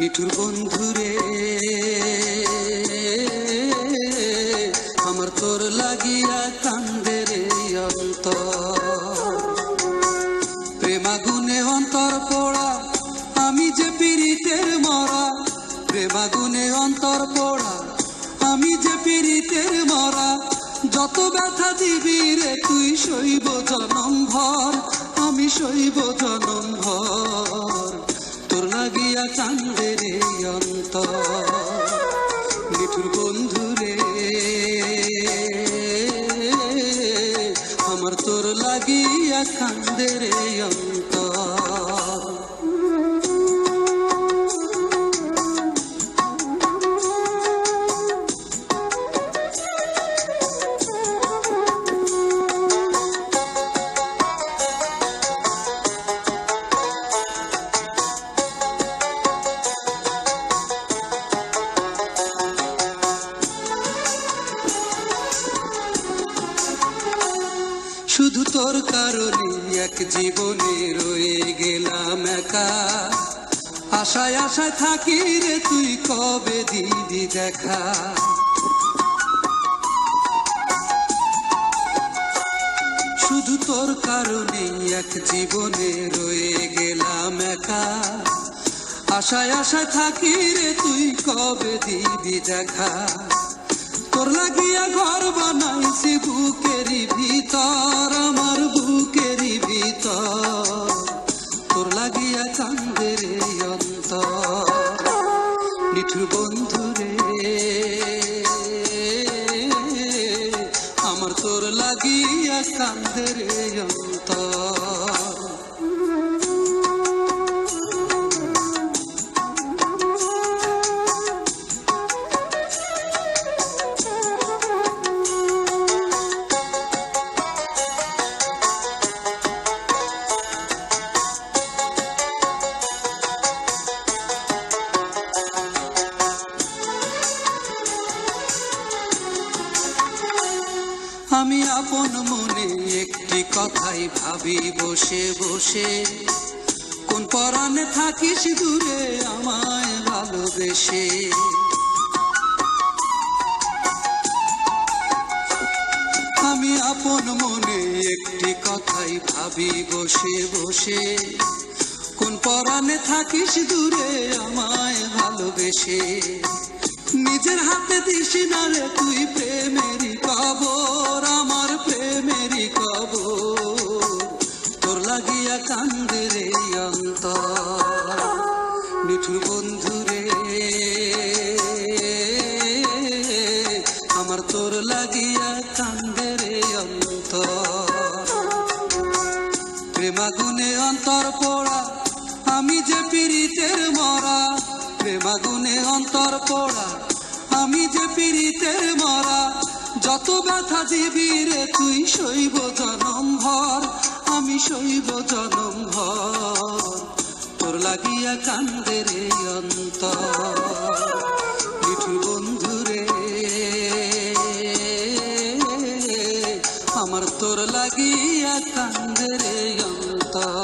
নিঠুর বন্ধুরে আমার তোর লাগিয়া কান্দে রে অন্তর। প্রেমাগুনে অন্তর পোড়া আমি যে পীড়িতের মরা, প্রেমাগুনে অন্তর পোড়া আমি যে পীড়িতের মরা। যত ব্যথা দিবি রে তুই সইব জনম ভর, আমি সইব জনম ভর। তোর লাগিয়া কান্দে রে অন্তর। নিঠুর বন্ধুরে আমার তোর লাগিয়া কান্দে রে অন্তর। শুধু তোর কারণে এক জীবনে রয়ে গেলাম একা, আশায় আশায় থাকি রে তুই কবে দিবি দেখা। শুধু তোর কারণে এক জীবনে রয়ে গেলাম একা, আশায় আশায় থাকি রে তুই কবে দিবি দেখা। তোর লাগিয়া ঘর বানাইছি বুকেরই ভিতর, আমার বুকেরই ভিতর। তোর লাগিয়া কান্দে রে অন্তর। নিঠুর বন্ধুরে আমার তোর লাগিয়া কান্দে রে অন্তর। আমি আপন মনে একটি কথাই ভাবি বসে বসে, কোন পরাণে থাকিস দূরে আমায় ভালোবেসে। আমি আপন মনে একটি কথাই ভাবি বসে বসে, কোন পরাণে থাকিস দূরে আমায় ভালোবেসে। নিজের হাতে দিস না রে তুই প্রেমেরই কবর, আমার প্রেমেরই কবর। তোর লাগিয়া কান্দে রে অন্তর। নিঠুর বন্ধুরে আমার তোর লাগিয়া কান্দে রে অন্তর। প্রেমাগুনে অন্তর পোড়া আমি যে পীড়িতের মরা, প্রেমাগুনে অন্তর পোড়া আমি যে পীড়িতের মরা। যত ব্যথা দিবি রে তুই সইব জনম ভর, আমি সইব জনম ভর। তোর লাগিয়া কান্দে রে অন্তর। নিঠুর বন্ধুরে আমার তোর লাগিয়া কান্দে রে অন্তর।